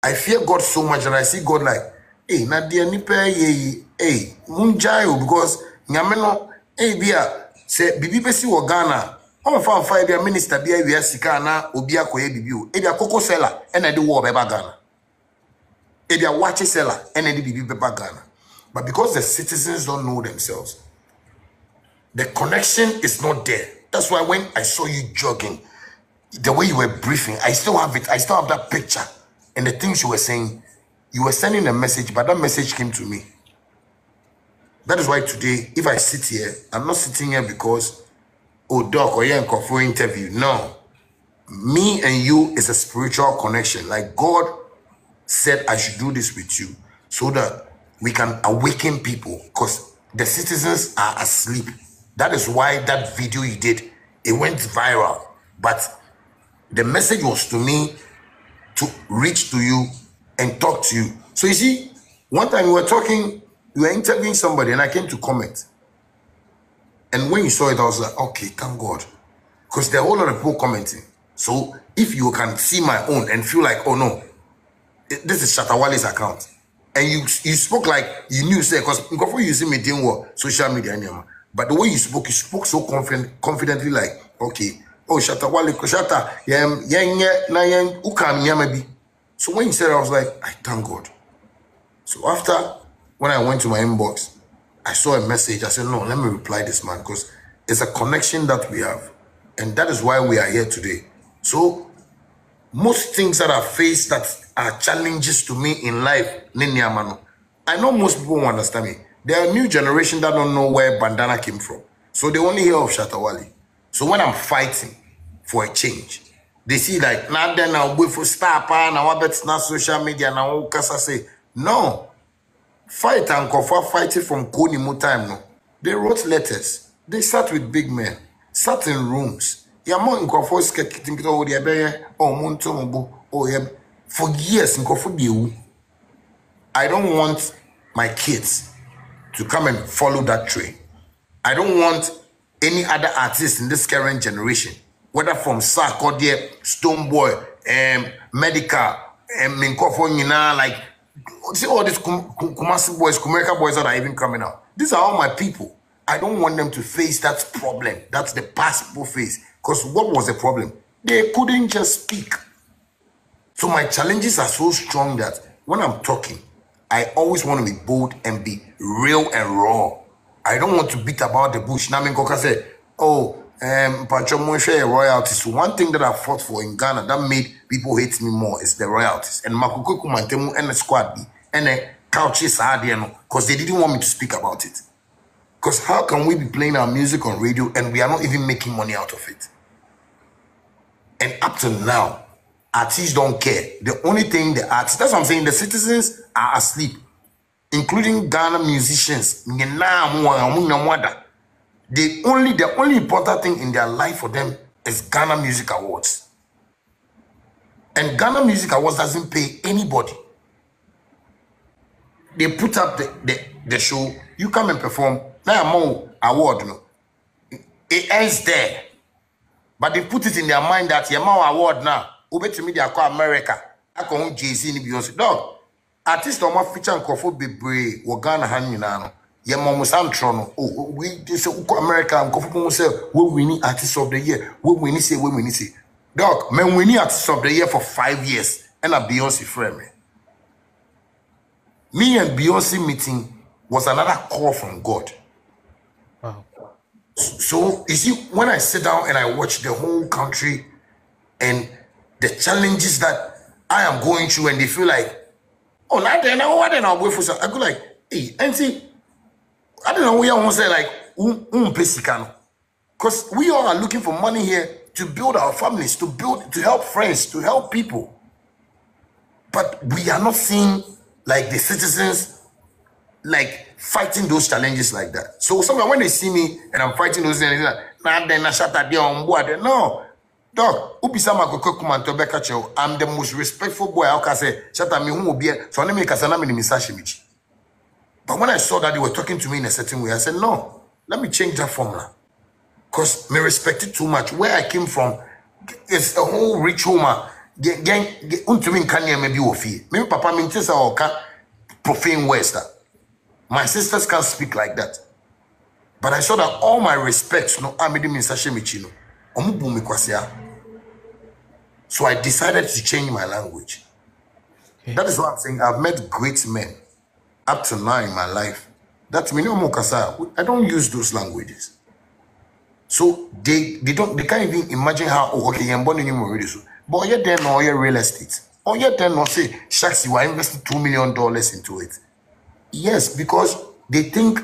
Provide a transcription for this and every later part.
I fear God so much that I see God like, hey, na dia nipe ye, hey, munjayo, because nyameno, hey, bia, say, bibi besi wo Ghana, I'm a five year minister, bia, we are sikana, obia koye bibiu, ebia cocoa seller, and I do war beba Ghana. Ebia watch seller, and I do bibi beba Ghana. But because the citizens don't know themselves, the connection is not there. That's why when I saw you jogging, the way you were briefing, I still have it. I still have that picture. And the things you were saying, you were sending a message, but that message came to me. That is why today, if I sit here, I'm not sitting here because, oh, doc, or yeah, for interview. No. Me and you is a spiritual connection. Like God said, I should do this with you so that we can awaken people because the citizens are asleep. That is why that video you did, it went viral. But the message was to me to reach to you and talk to you. So you see, one time we were talking, you were interviewing somebody and I came to comment. And when you saw it, I was like, okay, thank God. Because there are a whole lot of people commenting. So if you can see my own and feel like, oh no, this is Shatta Wale's account. And you spoke like you knew, say, because before you see me doing what social media anymore. But the way you spoke so confidently, like, okay, oh, Shatta Wale, Shatta, maybe. So when you said it, I was like, I thank God. So after, when I went to my inbox, I saw a message. I said, no, let me reply this man because it's a connection that we have. And that is why we are here today. So most things that I face that are challenges to me in life, I know most people won't understand me. There are new generation that don't know where bandana came from. So they only hear of Shatta Wale. So when I'm fighting for a change, they see like, now then I'll wait for star power, now it's not social media, now Kasa say, no. Fight and Kofa fighting from Konimo time, no. They wrote letters. They sat with big men, sat in rooms. For years, I don't want my kids to come and follow that train. I don't want any other artist in this current generation, whether from Sack or there, Stoneboy, Medical, like, see all these Kumasi boys, Kumerica boys that are even coming out. These are all my people. I don't want them to face that problem. That's the past people face. Because what was the problem? They couldn't just speak. So my challenges are so strong that when I'm talking, I always want to be bold and be real and raw. I don't want to beat about the bush. Namin Koka said, oh, royalties. So one thing that I fought for in Ghana that made people hate me more is the royalties. And Makukuku Mantemu and the squad B and the couches are there because they didn't want me to speak about it. Because how can we be playing our music on radio and we are not even making money out of it? And up to now, artists don't care. The only thing the artists, that's what I'm saying, the citizens are asleep, including Ghana musicians. The only important thing in their life for them is Ghana Music Awards. And Ghana Music Awards doesn't pay anybody. They put up the show, you come and perform. Now more award, no. It ends there. But they put it in their mind that Yamao award now. Ube to me they call America. I call him Jay-Z ni Beyonce. Dog. Artist on my feature and Kofu Bebre or Ghana Hanina. Yamamo Samtrono. Oh, we say America and Kofu say we need artist of the year. We need say. Dog, man, we need artist of the year for 5 years. And a Beyonce friend. Me and Beyonce meeting was another call from God. Wow. So, you see, when I sit down and I watch the whole country and the challenges that I am going through and they feel like, oh, not then, what then I'll wait for some. I go like, hey, and see, I don't know what I want to say, like, because we all are looking for money here to build our families, to help friends, to help people. But we are not seeing, like, the citizens, like, fighting those challenges like that. So sometimes when they see me and I'm fighting those challenges, like, no, dog, I'm the most respectful boy. I can say, Shatta, me who will be so let me But when I saw that they were talking to me in a certain way, I said, no, let me change that formula. Because me respect it too much. Where I came from, it's a whole rich woman. Untumi nkanya maybe ofie. Maybe papa mintesa or can profane words that. My sisters can't speak like that. But I saw that all my respects, no, I made him in Sashemichino. So I decided to change my language. Okay. That is what I'm saying. I've met great men up to now in my life. That's me no mokasa. I don't use those languages. So they can't even imagine how okay, I'm born in already. So, but yet then no real estate. Or yet then no say, shucks, you are investing $2 million into it. Yes, because they think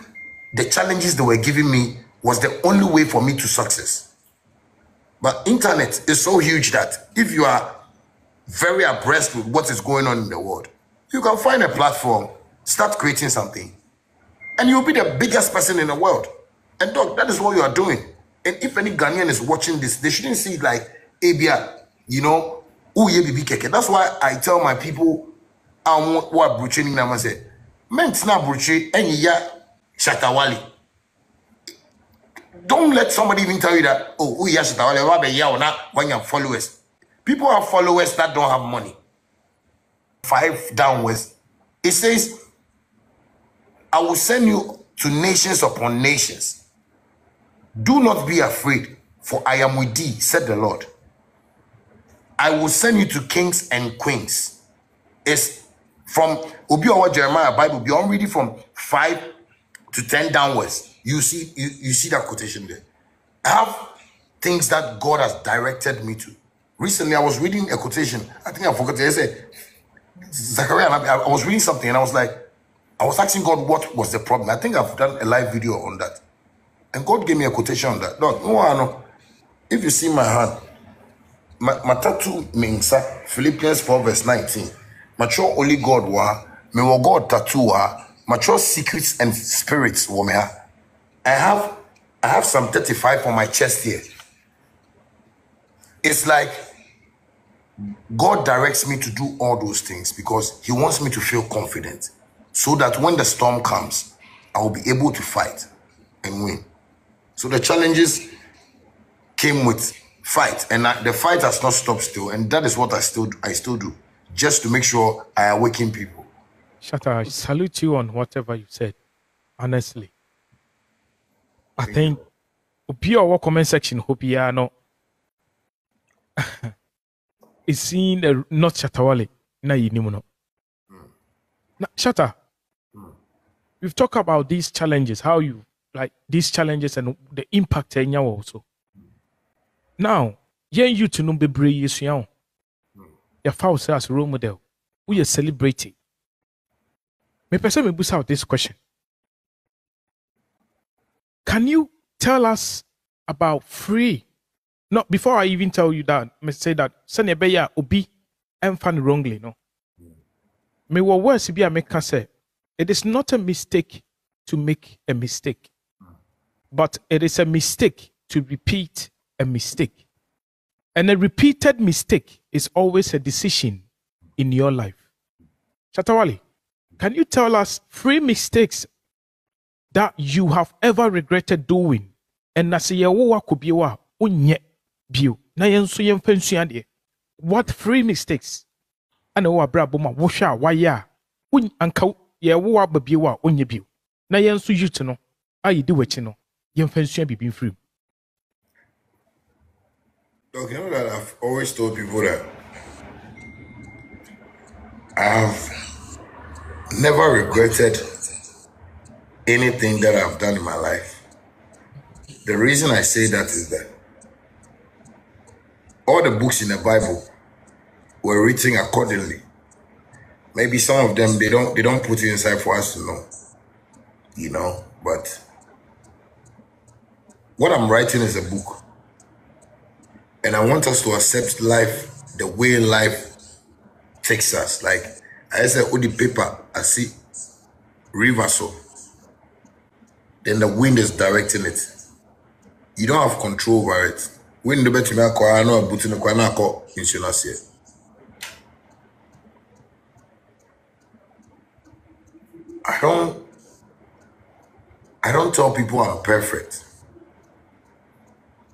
the challenges they were giving me was the only way for me to success. But internet is so huge that if you are very abreast with what is going on in the world, you can find a platform, start creating something, and you'll be the biggest person in the world. And dog, that is what you are doing. And if any Ghanaian is watching this, they shouldn't see it like, Abia, you know, that's why I tell my people, I want what Bruchini Nama said. Meant na Bruchi, and ya Shatta Wale. Don't let somebody even tell you that, oh, yeah, Shatta Wale, when you have followers. People have followers that don't have money. 5 downwards. It says, I will send you to nations upon nations. Do not be afraid, for I am with thee, said the Lord. I will send you to kings and queens. It's from Jeremiah Bible, beyond reading from 5 to 10 downwards. You see that quotation there. I have things that God has directed me to. Recently, I was reading a quotation. I think I forgot it. I said, Zachariah, I was reading something and I was like, I was asking God what was the problem. I think I've done a live video on that. And God gave me a quotation on that. Look, no, if you see my hand, my tattoo means Philippians 4 verse 19. Mature only God wa, me wa God tattoo wa, mature secrets and spirits wa me ha. I have some 35 on my chest here. It's like God directs me to do all those things because he wants me to feel confident so that when the storm comes, I will be able to fight and win. So the challenges came with fight, and the fight has not stopped still, and that is what I still do, just to make sure I awaken people. Shatta, I salute you on whatever you said. Honestly, I think your comment section hope you no is seen not Shatta Wale na yinimuno. Now, Shatta, we've talked about these challenges, how you like these challenges and the impact in you also. Now, you to know be brave your spouse as a role model. We are celebrating. Me person me boost out this question. Can you tell us about free? No, before I even tell you that, me say that Senebeya obi and fan wrongly, no. Me what worse be a make say it is not a mistake to make a mistake, but it is a mistake to repeat a mistake. And a repeated mistake is always a decision in your life. Shatta Wale, can you tell us 3 mistakes that you have ever regretted doing? And na se yewo could be wa unye bio. Na yensu yemfensuade. What 3 mistakes? Ana wa brabo ma wo hwa waya. Un anka yewo wa babie wa unye bio. Na yensu yuti no ayi di wachi no yemfensua bibin free. Look, you know that I've always told people that I've never regretted anything that I've done in my life. The reason I say that is that all the books in the Bible were written accordingly. Maybe some of them they don't put it inside for us to know, you know. But what I'm writing is a book. And I want us to accept life the way life takes us. Like I said, all the paper, I see river so. Then the wind is directing it. You don't have control over it. Wind the better me I know but in the insurance here. I don't tell people I'm perfect.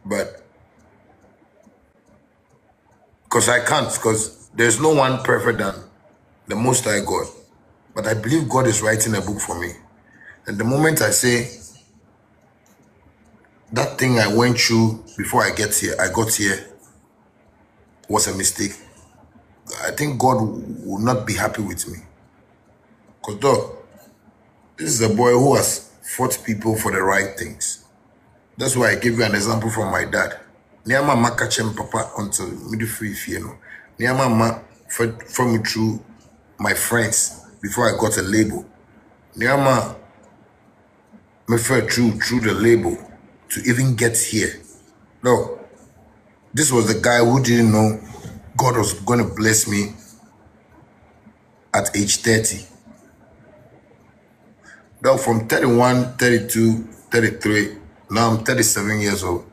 But Because I can't, because there's no one perfect than the Most High God. But I believe God is writing a book for me. And the moment I say, that thing I went through before I got here, was a mistake. I think God will not be happy with me. Because though, this is a boy who has fought people for the right things. That's why I gave you an example from my dad. Niama ma kachem papa until middle free no. Niama ma from me through my friends before I got a label. Niama me fell through the label to even get here. No, this was the guy who didn't know God was going to bless me at age 30. Now from 31, 32, 33, now I'm 37 years old.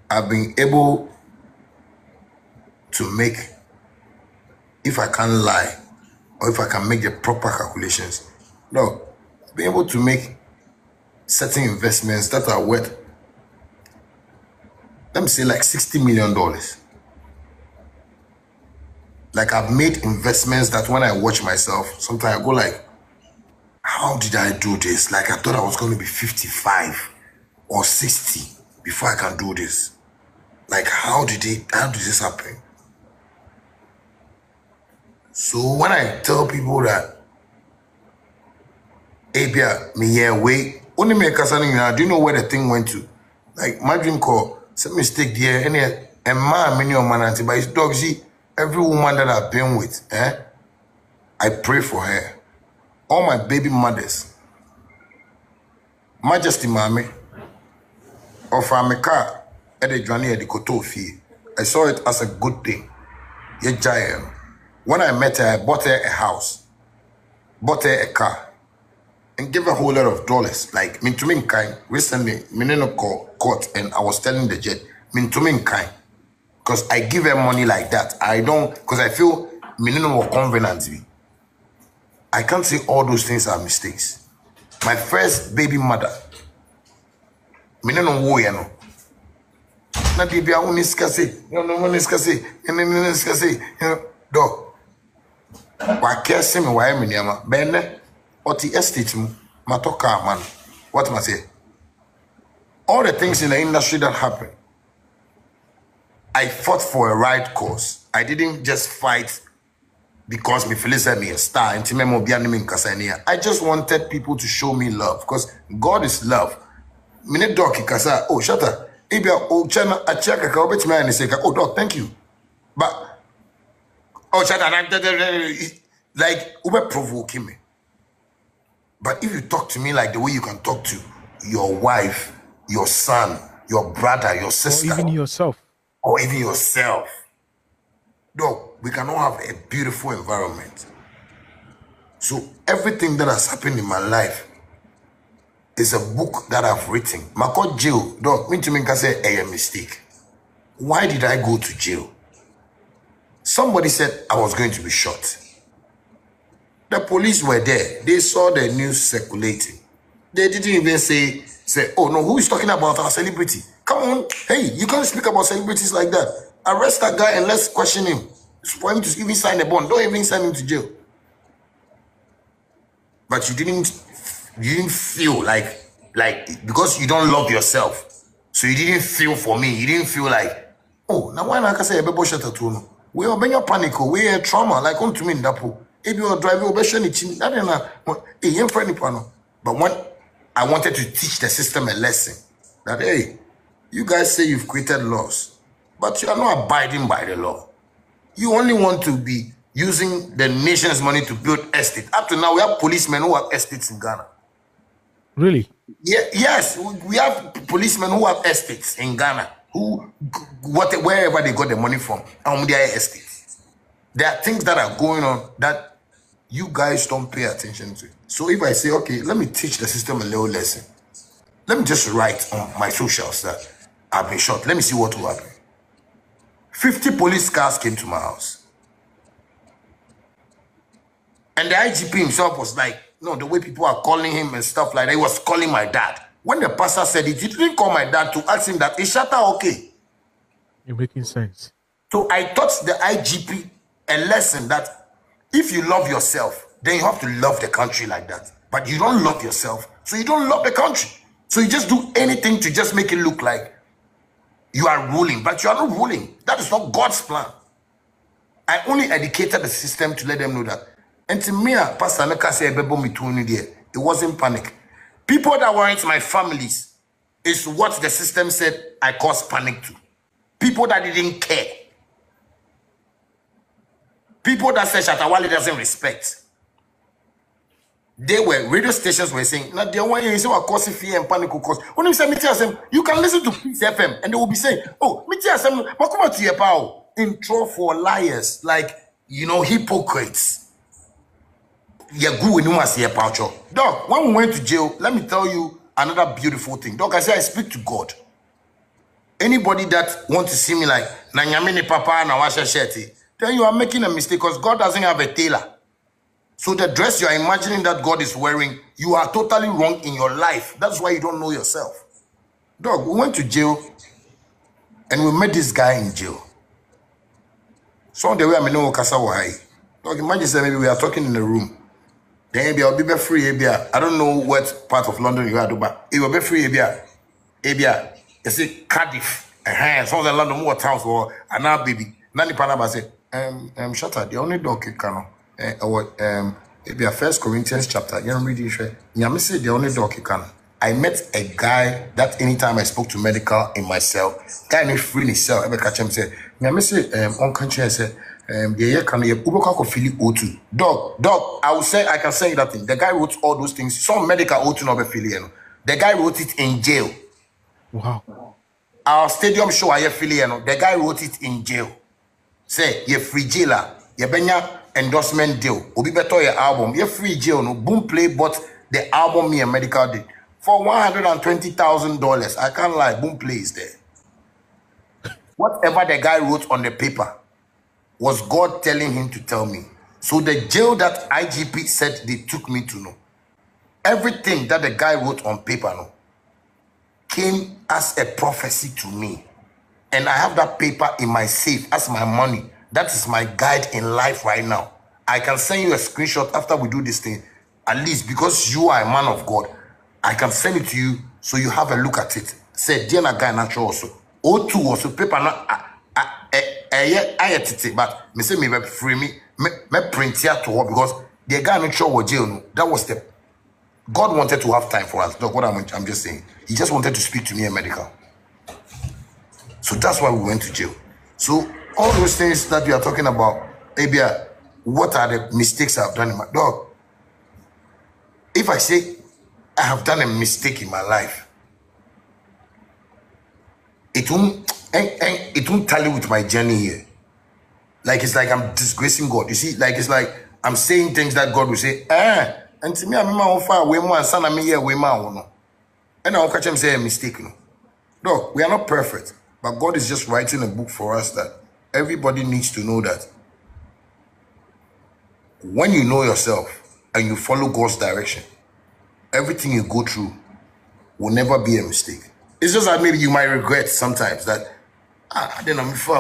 I've been able to make, if I can't lie, or if I can make the proper calculations, no, be able to make certain investments that are worth, let me say like $60 million. Like I've made investments that when I watch myself, sometimes I go like, how did I do this? Like I thought I was going to be 55 or 60 before I can do this. Like how did this happen? So when I tell people that, hey, wait, only make us something now, do you know where the thing went to? Like my dream call, some mistake there, and man, many of my auntie, but it's dog, see, every woman that I've been with, I pray for her. All my baby mothers, Majesty Mami, offer me car at the journey at the Koto fee. I saw it as a good thing. When I met her, I bought her a house, bought her a car, and gave her a whole lot of dollars. Like, Mintumin kind, recently, Minino court, and I was telling the judge, Mintumin kind, because I give her money like that. I don't, because I feel Minino will covenant me. I can't say all those things are mistakes. My first baby mother, Minino wo no. Na baby I won't skase. No, dog. Wa kese me wa me niama. Benne oti estate mu matoka man. What must I say? All the things in the industry that happen, I fought for a right cause. I didn't just fight because me feel me a star and I just wanted people to show me love because God is love. Mine dog kasa oh Shatta ibia oh chana achaka ka obet me and say oh dog thank you. But oh Shatta like ube provoking me. But if you talk to me like the way you can talk to your wife, your son, your brother, your sister, or even yourself. Dog, we can all have a beautiful environment. So everything that has happened in my life is a book that I've written. Mako jail, dog, me to me can say a mistake. Why did I go to jail? Somebody said I was going to be shot. The police were there. They saw the news circulating. They didn't even say, oh no, who is talking about our celebrity? Come on, hey, you can't speak about celebrities like that. Arrest that guy and let's question him. For him to even sign a bond. Don't even send him to jail. But you didn't feel like because you don't love yourself. So you didn't feel for me. You didn't feel like, oh, now why not say Shatta to no? We are being panic, we are trauma, like on to me in that pool. If you are driving over but when I wanted to teach the system a lesson that hey, you guys say you've created laws, but you are not abiding by the law. You only want to be using the nation's money to build estate. Up to now, we have policemen who have estates in Ghana. Really? Yeah, yes, we have policemen who have estates in Ghana. Wherever they got the money from, and their estates. There are things that are going on that you guys don't pay attention to. So if I say, okay, let me teach the system a little lesson. Let me just write on my socials that I've been shot. Let me see what will happen. 50 police cars came to my house. And the IGP himself was like, no, the way people are calling him and stuff like that, he was calling my dad. When the pastor said it, he didn't call my dad to ask him that, is Shatta okay? You're making sense. So I taught the IGP a lesson that if you love yourself, then you have to love the country like that. But you don't love yourself, so you don't love the country. So you just do anything to just make it look like you are ruling, but you are not ruling. That is not God's plan. I only educated the system to let them know that. And to me, Pastor Neka said, it wasn't panic. People that weren't my families is what the system said I caused panic to. People that didn't care. People that said Shatta Wale doesn't respect. They were, radio stations were saying, now they want you say what cause fear and panic cause. When you say you can listen to Peace FM and they will be saying, oh, Makuma to your power. Intro for liars, like, you know, hypocrites. Dog, when we went to jail, let me tell you another beautiful thing. Dog, I say I speak to God. Anybody that wants to see me like, Nanyamini Papa na washa sheti, then you are making a mistake because God doesn't have a tailor. So the dress you are imagining that God is wearing, you are totally wrong in your life. That's why you don't know yourself. Dog, we went to jail and we met this guy in jail. So the way I know Kasa why. Dog, imagine say maybe we are talking in a room. Then maybe I'll be free. I don't know what part of London you are, but it will be free. You see Cardiff, some of the London more towns or another baby. Nani Panaba say, Shatta, the only dog you can. Maybe a 1 Corinthians chapter. You read it. You say the only dog you can. I met a guy that anytime I spoke to medical in my cell, guy named free in his cell. I catch him say, "I say, on country, I say, the year can you Ubaka feel O2 dog. I will say I can say that thing. The guy wrote all those things. Some medical O2 no be feeling. The guy wrote it in jail. Wow. Our stadium show I feeling. The guy wrote it in jail. Say you free jailer. You benya endorsement deal. Obi better your album. You free jail no. Boom play bought the album me and medical did. For $120,000, I can't lie, Boom Play is there. Whatever the guy wrote on the paper was God telling him to tell me. So the jail that IGP said they took me to know, everything that the guy wrote on paper no, came as a prophecy to me. And I have that paper in my safe as my money. That is my guide in life right now. I can send you a screenshot after we do this thing, at least because you are a man of God. I can send it to you so you have a look at it. Say, Diana guy natural also. O2 also paper not but me say me free me print here to work because the guy natural was jail. That was the God wanted to have time for us. Look what I'm just saying. He just wanted to speak to me in medical. So that's why we went to jail. So all those things that we are talking about, maybe what are the mistakes I've done in my dog? If I say I have done a mistake in my life, it won't tally with my journey here. Like it's like I'm disgracing God. You see, like it's like I'm saying things that God will say, and to me, I'm on fire way more and son I'm here way more no. And I'll catch him say a mistake. No. No, we are not perfect, but God is just writing a book for us that everybody needs to know that when you know yourself and you follow God's direction, everything you go through will never be a mistake. It's just that maybe you might regret sometimes that I didn't know before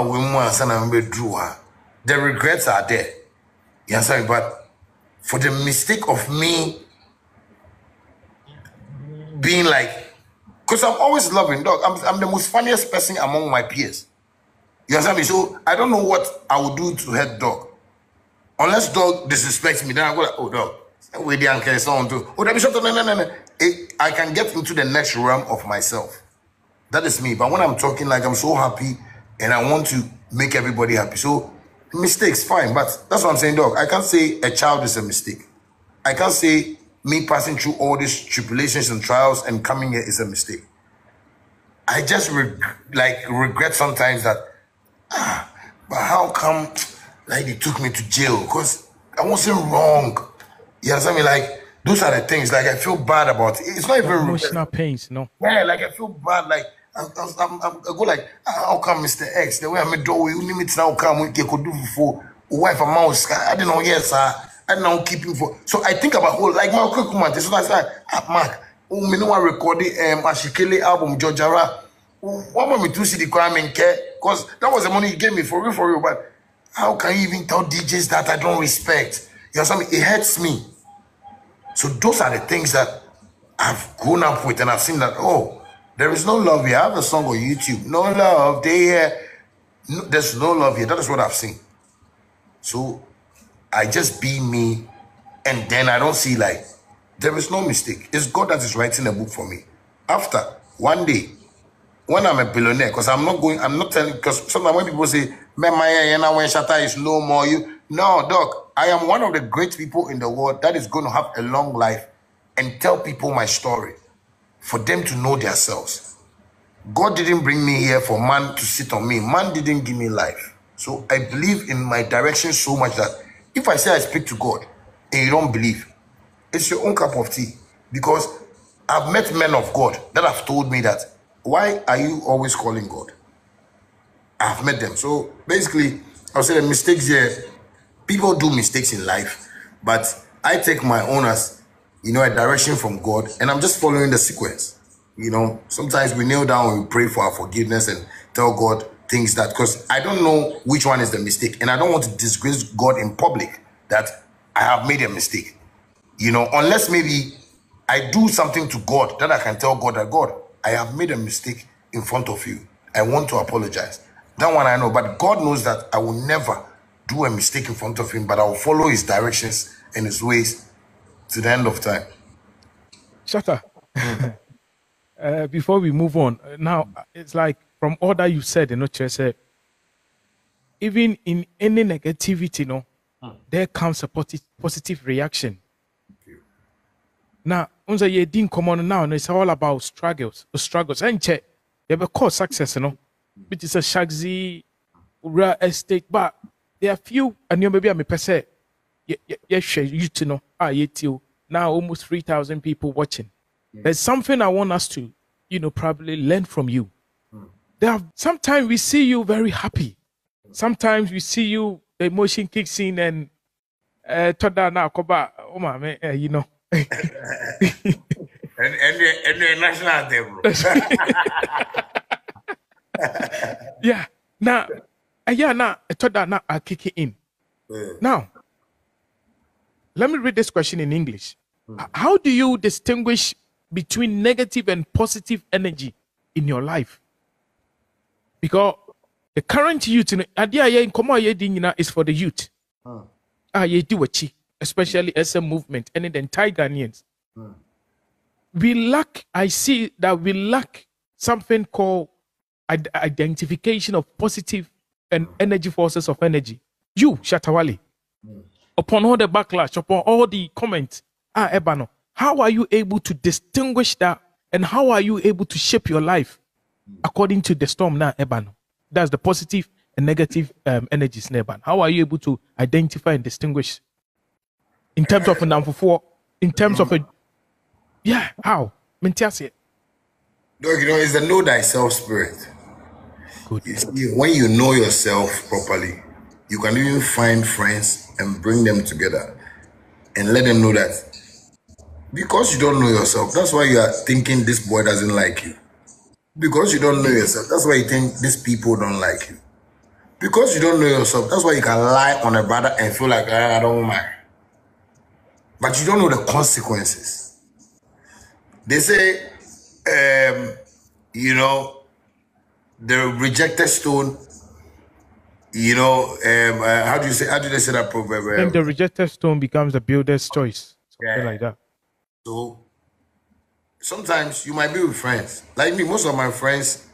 the regrets are there. You understand? But for the mistake of me being like, because I'm always loving dog. I'm the most funniest person among my peers. You understand me? So I don't know what I would do to hurt dog. Unless dog disrespects me, then I go like, oh dog. With the uncle sound too. Oh, no. I can get into the next realm of myself. That is me. But when I'm talking, like I'm so happy and I want to make everybody happy. So mistakes, fine. But that's what I'm saying, dog. I can't say a child is a mistake. I can't say me passing through all these tribulations and trials and coming here is a mistake. I just regret sometimes that, but how come like they took me to jail? Because I wasn't wrong. You understand me? Like, those are the things. Like, I feel bad about it. It's not even emotional pains, no. Yeah, like I feel bad. Like I go like, how come Mr. X? The way I made door, you limit now come we could do before wife a mouse. I didn't know. Yes, sir. I didn't know keep him for. So I think about whole like my quick man. So that's like Mark. Me no one recording Ashikele album Jojara. What want me to see the crime in care? because that was the money you gave me for real. But how can you even tell DJs that I don't respect? You know something? It hurts me. So those are the things that I've grown up with, and I've seen that, oh, there is no love here. I have a song on YouTube. No love there. No, there's no love here. That is what I've seen. So I just be me, and then I don't see like, there is no mistake. It's God that is writing a book for me. After one day, when I'm a billionaire, because I'm not telling, because sometimes when people say, man, when Shatta is no more, no, dog, I am one of the great people in the world that is going to have a long life and tell people my story for them to know themselves. God didn't bring me here for man to sit on me. Man didn't give me life. So I believe in my direction so much that if I say I speak to God and you don't believe, it's your own cup of tea. Because I've met men of God that have told me that, why are you always calling God? I've met them. So basically, I'll say the mistakes here, people do mistakes in life, but I take my own as, a direction from God, and I'm just following the sequence. Sometimes we kneel down and we pray for our forgiveness and tell God things that, because I don't know which one is the mistake, and I don't want to disgrace God in public that I have made a mistake. Unless maybe I do something to God that I can tell God that, God, I have made a mistake in front of you. I want to apologize. That one I know, but God knows that I will never do a mistake in front of him, but I will follow his directions and his ways to the end of time. Shatta, before we move on, now it's like from all that you said, even in any negativity, there comes a positive reaction. Now, unza ye din common now, it's all about struggles. And check, you have a core success, which is a shagzy real estate, but there are few, and you maybe I'm a percent. Yes, you now almost 3,000 people watching. There's something I want us to, probably learn from you. Sometimes we see you very happy. Sometimes we see you, the emotion kicks in and toda na koba, oh my man, And the national anthem, bro. Yeah. Now, toda na I kick it in. Now, let me read this question in English. How do you distinguish between negative and positive energy in your life? Because the current youth, is for the youth. Especially SM movement and the entire Ghanaians. I see that we lack something called identification of positive and energy forces of energy. You, Shatta Wale. Upon all the backlash, upon all the comments, Ebano, how are you able to distinguish that, and how are you able to shape your life according to the storm now, Ebano? That's the positive and negative energies, Ebano. How are you able to identify and distinguish in terms of in terms of how? Mentiasi. It's the know thyself spirit. Good. You see, when you know yourself properly, you can even find friends and bring them together and let them know that because you don't know yourself, that's why you are thinking this boy doesn't like you. Because you don't know yourself, that's why you think these people don't like you. Because you don't know yourself, that's why you can lie on a brother and feel like, I don't mind. But you don't know the consequences. They say, the rejected stone, how do they say that proverb? And the rejected stone becomes the builder's choice. Something like that. So sometimes you might be with friends. Like me, most of my friends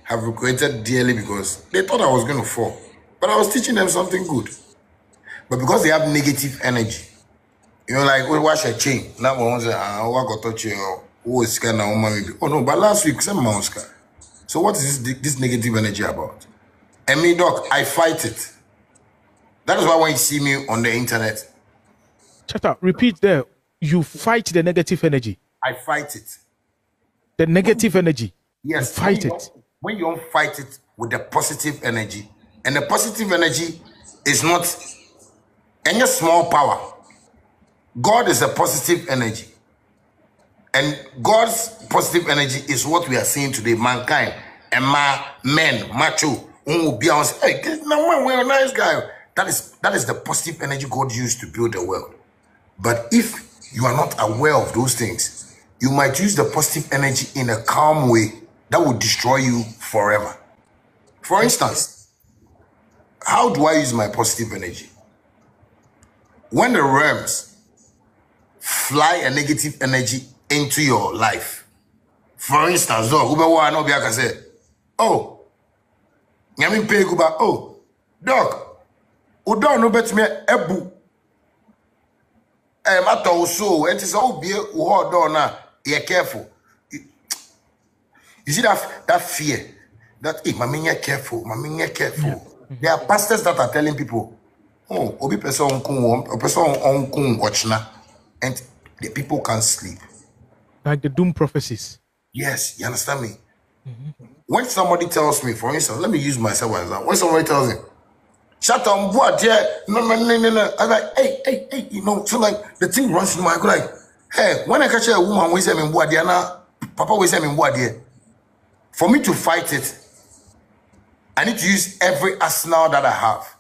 have regretted dearly because they thought I was going to fall. But I was teaching them something good. But because they have negative energy, like, we wash a chain. Now one say, what got touch you? Oh, it's kind of maybe. Oh no, but last week, some Oscar. So what is this negative energy about? And me, doc, I fight it. That is why when you see me on the internet. Shatta, repeat there. You fight the negative energy. I fight it. The negative energy. Yes. You fight it. When you don't fight it with the positive energy, and the positive energy is not any small power. God is a positive energy. And God's positive energy is what we are seeing today. Mankind and men, macho, Be on say, hey, we're a nice guy. That is the positive energy God used to build the world. But if you are not aware of those things, you might use the positive energy in a calm way that will destroy you forever. For instance, how do I use my positive energy? When the realms fly a negative energy into your life, for instance, oh, Nyami pay guba. Oh, dog. Udo no bet me ebu. Matter so. And it's all be who do na. You're careful. You see that fear. That maminya careful. Maminya careful. Yeah. There are pastors that are telling people, oh, obi person on kun watchna, and the people can't sleep. Like the doom prophecies. Yes, you understand me? When somebody tells me, for instance, let me use myself as example. When somebody tells me, Shatta, what, yeah, no, I'm like, hey, you know, so like the thing runs through my mind, like, hey, when I catch a woman, we say, Papa, we say, for me to fight it, I need to use every arsenal that I have.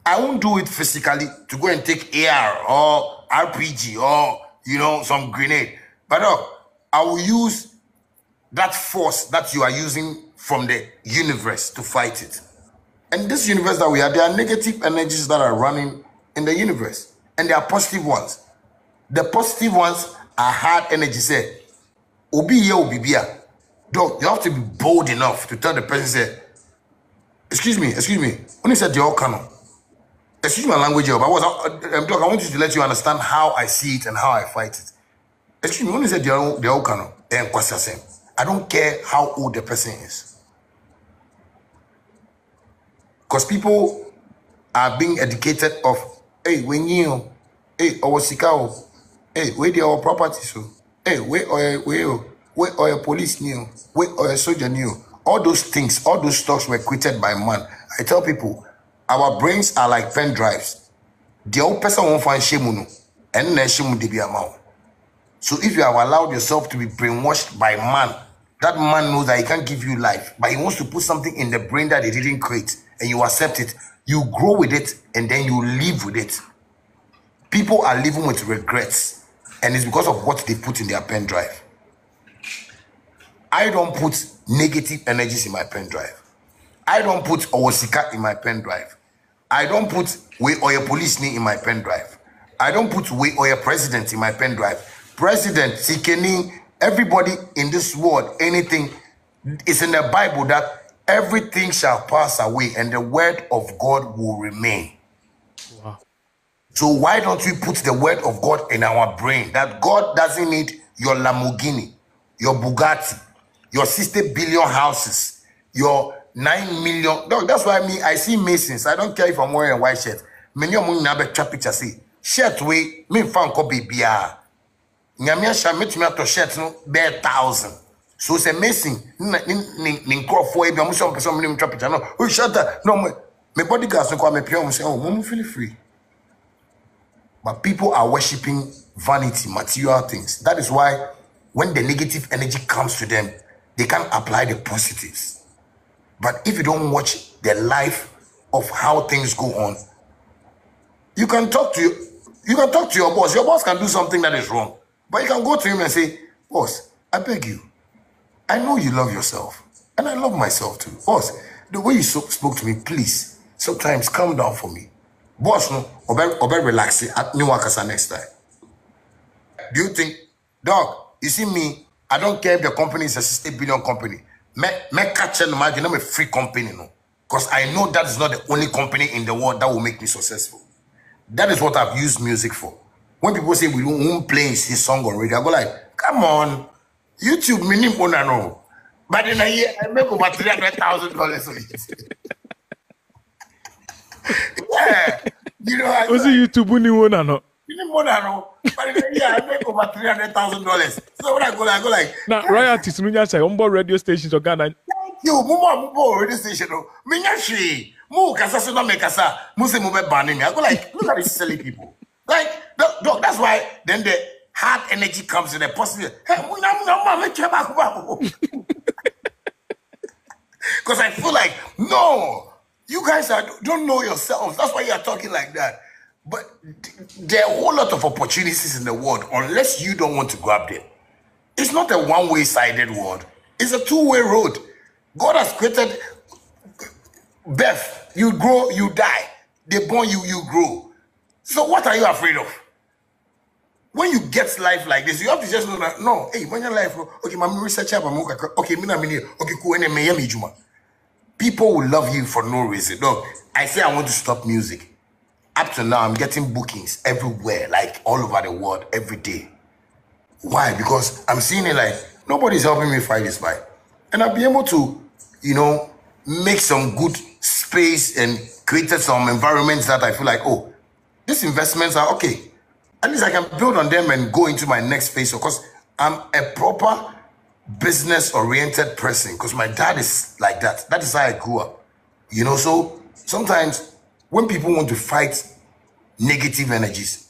I won't do it physically to go and take AR or RPG or, you know, some grenade, but I will use that force that you are using from the universe to fight it. And this universe that we are, there are negative energies that are running in the universe. And there are positive ones. The positive ones are hard energy. Say, Obi ye obi bia. Dog, you have to be bold enough to tell the person, say, excuse me. When you said the all canon, excuse my language, but dog, I want you to let you understand how I see it and how I fight it. Excuse me, when you said the all canon, I don't care how old the person is. Because people are being educated of, hey, when you, hey, our sikao, hey, where they our properties, hey, where our police new, where our soldier new. All those things, all those stocks were created by man. I tell people, our brains are like pen drives. The old person won't find shemunu, and then shemu debi amount. So if you have allowed yourself to be brainwashed by man, that man knows that he can't give you life, but he wants to put something in the brain that he didn't create, and you accept it. You grow with it, and then you live with it. People are living with regrets, and it's because of what they put in their pen drive. I don't put negative energies in my pen drive. I don't put Owosika in my pen drive. I don't put way or your police in my pen drive. I don't put way or your president in my pen drive. President, Sikeni, everybody in this world, anything is in the Bible that everything shall pass away and the word of God will remain. Wow. So why don't we put the word of God in our brain that God doesn't need your Lamborghini, your Bugatti, your 60 billion houses, your 9 million. No, that's why I see Masons. I don't care if I'm wearing a white shirt. Many of them have a picture say, shirt way, me fan ko bibia. Nyamia sha metumi to shirt no be 1,000. So say Mason, nin crofo e bi am so person me picture no. Oh Shatta, no me bodyguards no kwa me pia say, oh, mom feel free. But people are worshipping vanity, material things. That is why when the negative energy comes to them, they can't apply the positives. But if you don't watch the life of how things go on, you can talk to your boss. Your boss can do something that is wrong. But you can go to him and say, boss, I beg you. I know you love yourself. And I love myself too. Boss, the way you spoke to me, please, sometimes calm down for me. Boss, no, obe relax it at New Wakasa next time. Do you think, dog, you see me, I don't care if the company is a 60 billion company. Me catch no margin, I'm a free company, no. Because I know that is not the only company in the world that will make me successful. That is what I've used music for. When people say we won't play his song on radio, I go like, come on, YouTube minimum no. But in a year, I make over $300,000 on it. Yeah, you know, I was YouTube winning no? But in a year, I make over $300,000. So when I go like, now royalties no say on board radio stations or Ghana. You mumo radio station no. Minyashi, mu kasa so na me kasa, mu se mu be banning. I go like, look at these silly people. Like, dog, that's why then the hard energy comes in the positive. Hey, Because I feel like, no, you guys don't know yourselves. That's why you're talking like that. But there are a whole lot of opportunities in the world unless you don't want to grab them. It's not a one-way sided world. It's a two-way road. God has created birth. You grow, you die. They born you, you grow. So what are you afraid of? When you get life like this, you have to just know that, no, hey, when your life, okay, my research, okay, okay, cool, people will love you for no reason. Look, I say I want to stop music. Up to now, I'm getting bookings everywhere, like all over the world, every day. Why? Because I'm seeing it like, nobody's helping me fight this fight. And I'll be able to, you know, make some good space and created some environments that I feel like, oh, these investments are okay. At least I can build on them and go into my next phase. Because I'm a proper business-oriented person. Because my dad is like that. That is how I grew up. You know, so sometimes when people want to fight negative energies,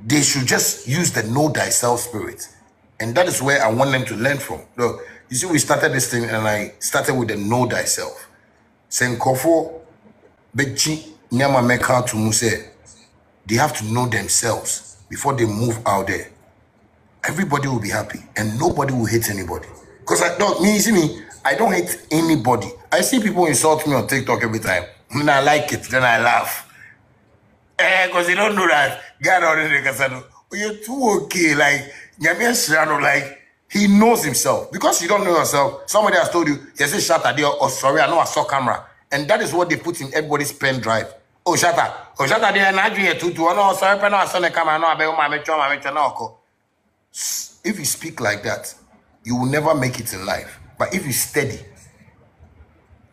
they should just use the know thyself spirit. And that is where I want them to learn from. Look, you see, we started this thing and I started with the know thyself. Saying, Kofo, Bechi, Nyama Meka to Muse, they have to know themselves before they move out there. Everybody will be happy and nobody will hate anybody. Because I don't hate anybody. I see people insult me on TikTok every time. When I like it, then I laugh. Because they don't know that God already said, oh, you're too okay. Like, like, he knows himself. Because you don't know yourself, somebody has told you, yes, it's Shatta, oh, sorry, I know I saw camera. And that is what they put in everybody's pen drive. Oh, Shatta, they are not doing it too. Oh, no, sorry, I saw the camera, no, I if you speak like that, you will never make it in life. But if you steady,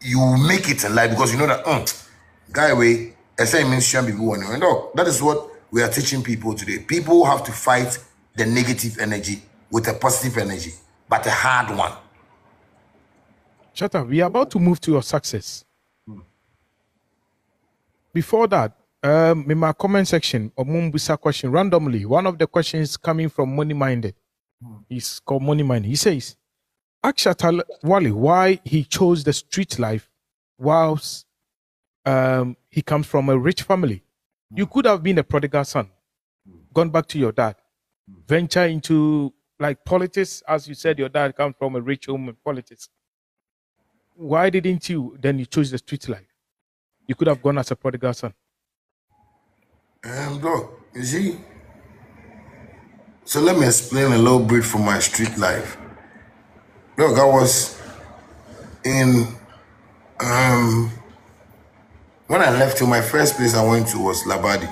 you will make it in life because you know that, guy, way. That is what we are teaching people today. People have to fight the negative energy with a positive energy, but a hard one. Shatta, we are about to move to your success. Before that, in my comment section, or Mumbusa question, randomly, one of the questions coming from Money Minded. He's called Money Minded. He says, ask Shatta Wale why he chose the street life whilst he comes from a rich family. You could have been a prodigal son, gone back to your dad, venture into like politics, as you said, your dad comes from a rich home in politics. Why didn't you then you chose the street life? You could have gone as a prodigal son. Look, you see, so let me explain a little bit from my street life. Look, I was in when I left to my first place I went to was Labadi.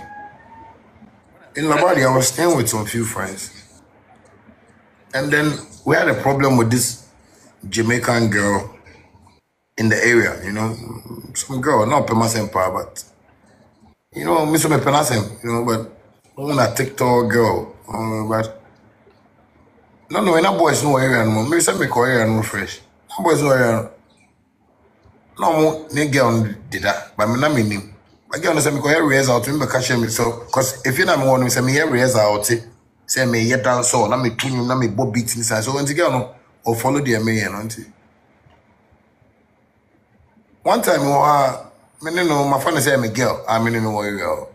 In Labadi, I was staying with some few friends. And then we had a problem with this Jamaican girl in the area, you know. Some girl, not Pemas Empire, but, you know, Mr. Penasem, you know, but on a TikTok girl, but no, that boys no area anymore. Maybe some make area no fresh. That boys no area. No, nigga on did that, but I'm not meaning. I get on the areas out to me, catch me. So, because if you're not one, say me areas out, say me yet dance so, let me tune, let me bob beats inside. So, when you get on or follow the man, auntie. One time, I know my friend say I'm a girl. I mean, no area.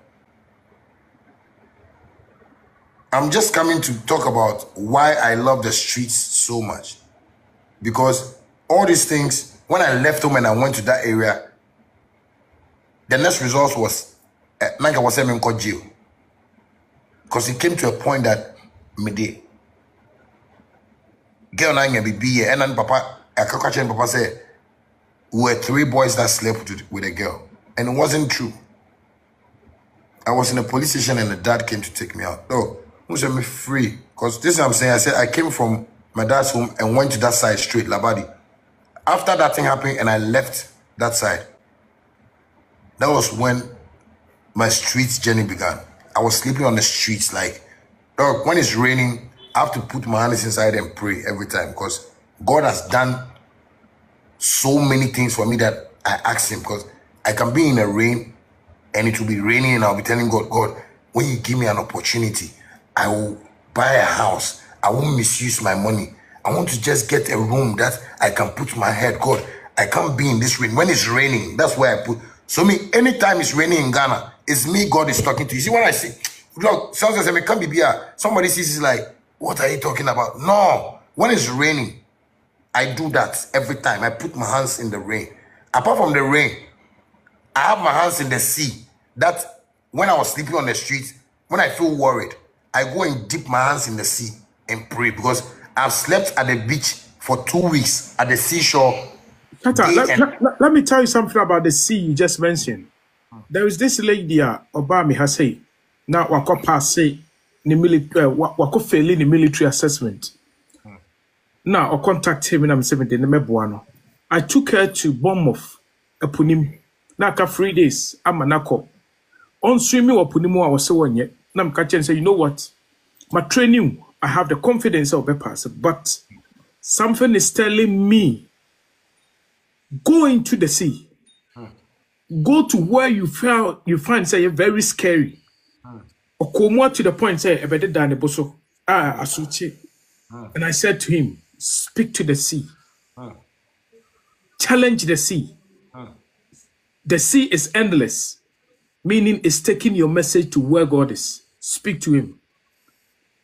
I'm just coming to talk about why I love the streets so much, because all these things. When I left home and I went to that area, the next result was like I was saying in jail. Because it came to a point that me girl and I be here and then Papa and Papa said we were 3 boys that slept with a girl. And it wasn't true. I was in a police station and the dad came to take me out. Oh, who set me free? Because this is what I'm saying. I said I came from my dad's home and went to that side straight, Labadi. After that thing happened and I left that side, that was when my streets journey began. I was sleeping on the streets. Like, dog, when it's raining, I have to put my hands inside and pray every time because God has done so many things for me that I asked him, because I can be in the rain and it will be raining and I'll be telling God, God, when you give me an opportunity, I will buy a house. I won't misuse my money. I want to just get a room that I can put my head. God, I can't be in this rain. When it's raining, that's where I put. So me, anytime it's raining in Ghana, it's me God is talking to. You see, when I see, look, sometimes I can't be here. Somebody sees, it's like, what are you talking about? No. When it's raining, I do that every time. I put my hands in the rain. Apart from the rain, I have my hands in the sea. That when I was sleeping on the street, when I feel worried, I go and dip my hands in the sea and pray, because I've slept at the beach for 2 weeks at the seashore. Shatta, let me tell you something about the sea you just mentioned. There is this lady, Obama has say, now wako pass the military, wako fail in the military assessment. Now I contact him and I'm 17 in Mebuano. I took her to Bournemouth, Epunim. Now after 3 days, I'm anako. On swimming or Punimu, I was so one yet. Now I'm catching and say, you know what? My training, I have the confidence of a person, but something is telling me, go into the sea. Go to where you find say very scary. Or come more to the point say a better than the boso. Asuchi. And I said to him, speak to the sea. Challenge the sea. The sea is endless, meaning it's taking your message to where God is. Speak to him.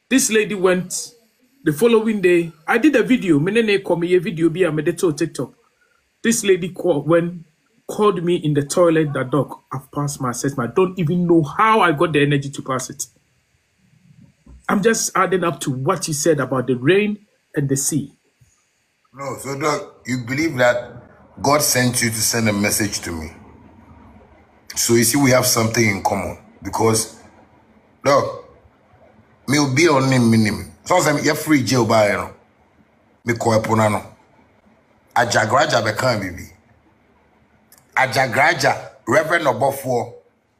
This lady went the following day. I did a video. Menene call me a video be a medito TikTok. This lady called me in the toilet. That dog, I've passed my assessment. I don't even know how I got the energy to pass it. I'm just adding up to what you said about the rain and the sea. No, so dog, you believe that God sent you to send a message to me. So you see, we have something in common, because, dog, me will be on him. Sometimes you're free jail by no. Me ko eponano. Ajagraja bekan bibi. Ajagraja Reverend Obofo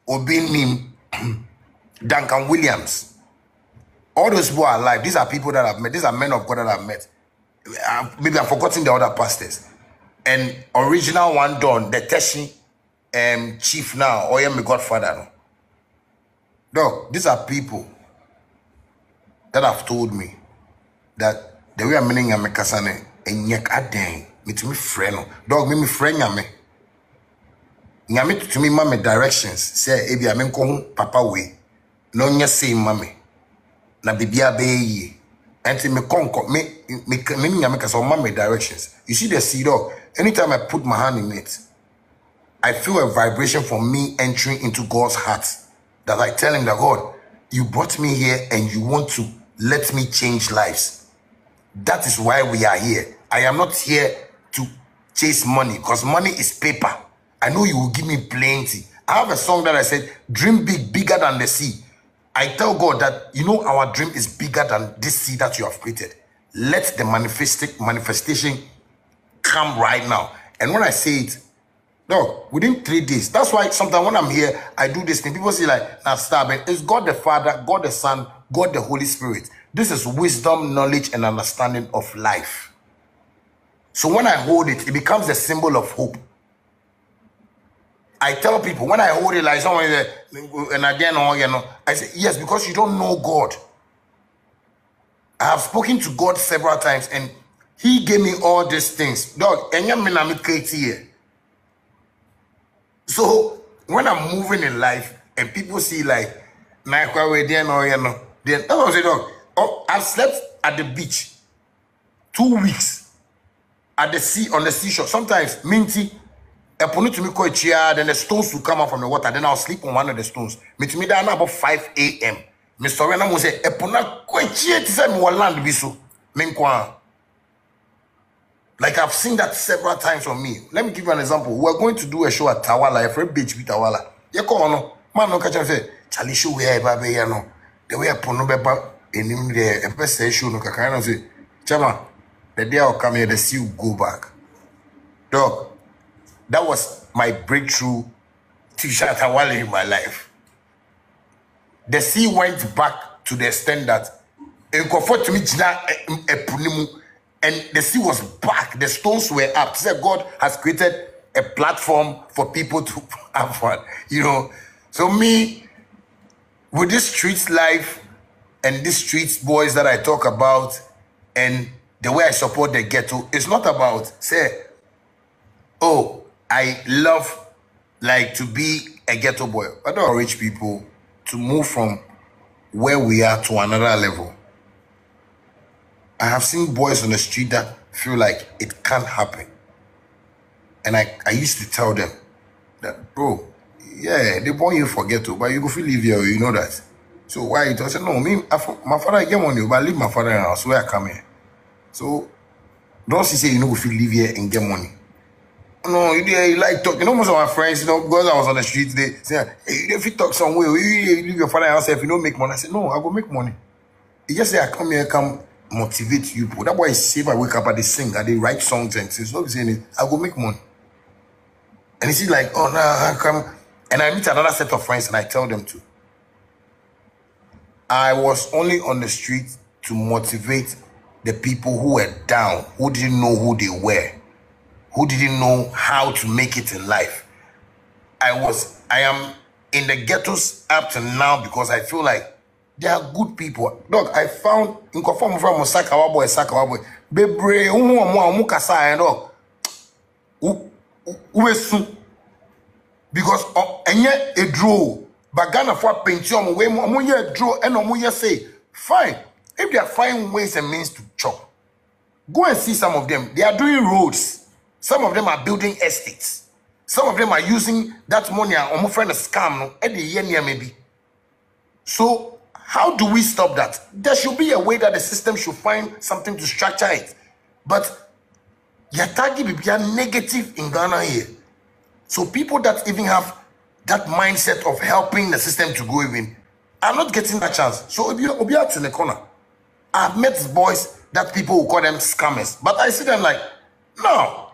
Obinim Duncan Williams. All those people are alive. These are people that I've met. These are men of God that I've met. Maybe I've forgotten the other pastors. And original one done, the Teshi chief now, or my godfather. No, these are people that have told me that the way I'm meaning a mekasane and yek aden, me to me friend. Dog, me friend yame. Nyame to me mame directions. Say, ebi amen kong papa way. No nya say mame. Na bibia be ye. Enti me konko me nyame kasa mame directions. You see the seed, dog. Anytime I put my hand in it, I feel a vibration from me entering into God's heart. That I tell him that, God, you brought me here and you want to let me change lives. That is why we are here. I am not here to chase money, because money is paper. I know you will give me plenty. I have a song that I said, dream big, bigger than the sea. I tell God that, you know, our dream is bigger than this sea that you have created. Let the manifestation come right now. And when I say it, no, within 3 days. That's why sometimes when I'm here, I do this thing. People say like, nah, stop it. It's God the Father, God the Son, God the Holy Spirit. This is wisdom, knowledge, and understanding of life. So when I hold it, it becomes a symbol of hope. I tell people, when I hold it like someone is and again, you know, I say, yes, because you don't know God. I have spoken to God several times, and he gave me all these things. Dog, and here. So when I'm moving in life and people see like, then I say, dog, oh, I've slept at the beach 2 weeks at the sea, on the seashore. Sometimes minty, then the stones will come out from the water. Then I'll sleep on one of the stones. Me to me that about 5 a.m. Mr. Rena will say, Epona quenchia to say me land biso. Like I've seen that several times on me. Let me give you an example. We're going to do a show at Tawala, a free beach with Tawala. You come on, man, no catch and say, Charlie show where baby, you know. The way I put no beba in him there, a best show no kakana say, Chama, the day I'll come here, the sea will go back. Dog, that was my breakthrough to Shatta Wale in my life. The sea went back to the extent that in comfort to me, and the sea was back. The stones were up. So God has created a platform for people to have fun, you know. So me, with this streets life and these streets boys that I talk about and the way I support the ghetto, it's not about, say, Oh, I love like to be a ghetto boy. I don't want rich people to move from where we are to another level. I have seen boys on the street that feel like it can't happen. And I used to tell them that, bro, yeah, they want you for ghetto, but you go feel live here, you know that. So why you say no, my father I get money, but I leave my father in house where I come here. So don't say you know go feel live here and get money. No, you like talk. You know, most of my friends, you know, because I was on the street, they say, hey, if you talk somewhere, you leave your father house if you don't make money. I said, no, I go make money. He just say, I come here, come motivate you. That's why I save, I wake up, I sing, I write songs and things. So saying it, I go make money. And he see like, oh, no, I come. And I meet another set of friends and I tell them to. I was only on the street to motivate the people who were down, who didn't know who they were, who didn't know how to make it in life. I am in the ghettos up to now because I feel like they are good people. Dog, I found in conform from Sakawa boy, Bebre, Mukasa, dog. Because enye a draw, but Ghana for pension, we more draw and more say, fine. If they are finding ways and means to chop, go and see some of them. They are doing roads. Some of them are building estates. Some of them are using that money on friend a scam at the year maybe. So how do we stop that? There should be a way that the system should find something to structure it. But Yatagi be negative in Ghana here. So people that even have that mindset of helping the system to go even are not getting that chance. So Obi out in the corner. I've met boys that people will call them scammers. But I see them like, no.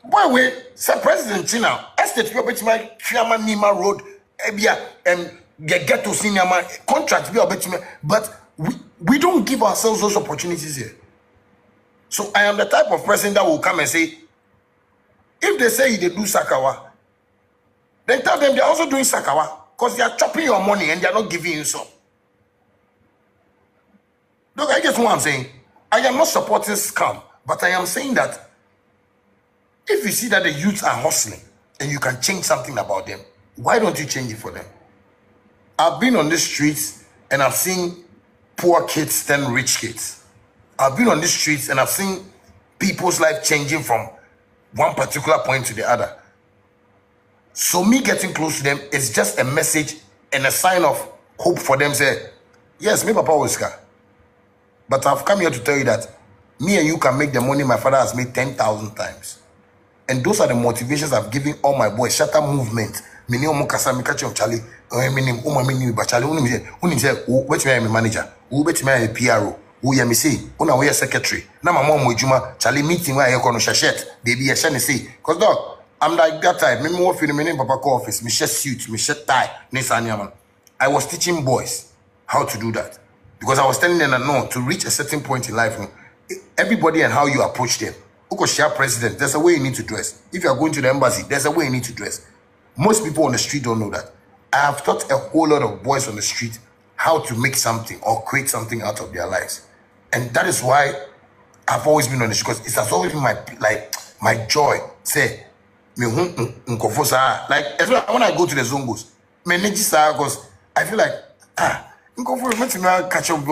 Boy, we say President China, estate people bet my Fiama Nima Road, Ebia, and get to cinema contract, but we don't give ourselves those opportunities here. So I am the type of person that will come and say, if they say they do Sakawa, then tell them they're also doing Sakawa because they are chopping your money and they're not giving you some. Look, I guess what I'm saying. I am not supporting scam, but I am saying that if you see that the youths are hustling and you can change something about them, why don't you change it for them? I've been on the streets and I've seen poor kids turn rich kids. I've been on the streets and I've seen people's life changing from one particular point to the other. So me getting close to them is just a message and a sign of hope for them. Say, yes, me papa was scar. But I've come here to tell you that me and you can make the money my father has made 10,000 times. And those are the motivations I've given all my boys. Shatta movement. Mini omukasa mikachi of Charlie. Minim uma mini bachali. Uni say, which me manager. Who bet me a PRO. Who ya me say, una we secretary. Na my mom juma Charlie meeting where I kono shashet. Baby a shani say. Cause dog, I'm like that type. Me more feeling me papa call office. Me share suit. Me share tie. I was teaching boys how to do that. Because I was telling them that no, to reach a certain point in life, everybody and how you approach them. President, there's a way you need to dress. If you are going to the embassy, there's a way you need to dress. Most people on the street don't know that. I have taught a whole lot of boys on the street how to make something or create something out of their lives. And that is why I've always been on the street, because it has always been my joy. Say, like, when I go to the Zongos, because I feel like, catch up.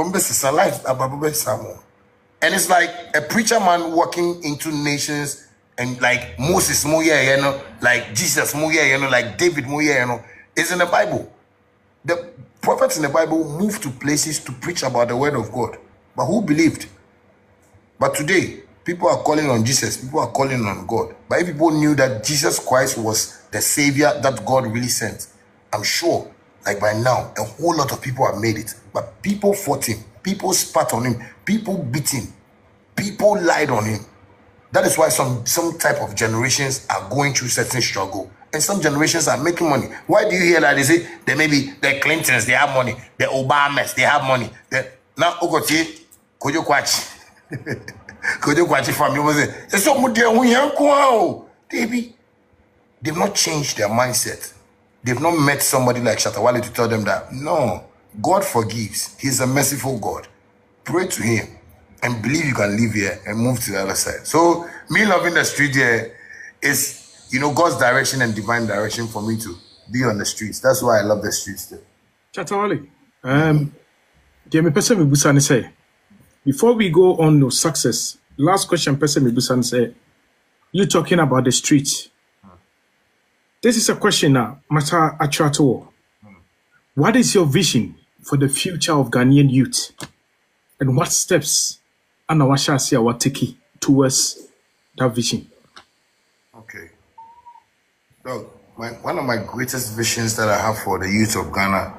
And it's like a preacher man walking into nations and like Moses, like Jesus, like David, is in the Bible. The prophets in the Bible moved to places to preach about the word of God. But who believed? But today, people are calling on Jesus. People are calling on God. But if people knew that Jesus Christ was the Savior that God really sent, I'm sure, like by now, a whole lot of people have made it. But people fought him. People spat on him. People beat him. People lied on him. That is why some type of generations are going through certain struggle. And some generations are making money. Why do you hear that? They say, they maybe the Clintons, they have money. The Obamas, they have money. Now, Ogotie, Kojo Kwachi. Kojo Kwachi family. It's so much they've not changed their mindset. They've not met somebody like Shatta Wale to tell them that, no, God forgives. He's a merciful God. Pray to him and believe you can live here and move to the other side. So, me loving the street here, it's, God's direction and divine direction for me to be on the streets. That's why I love the streets too. Shatta Wale, me person me busa say, before we go on to success, last question person me busa say, you talking about the streets. This is a question now, Mata Atrato. What is your vision for the future of Ghanaian youth? And what steps Anawashasi are taking towards that vision? Okay. So, one of my greatest visions that I have for the youth of Ghana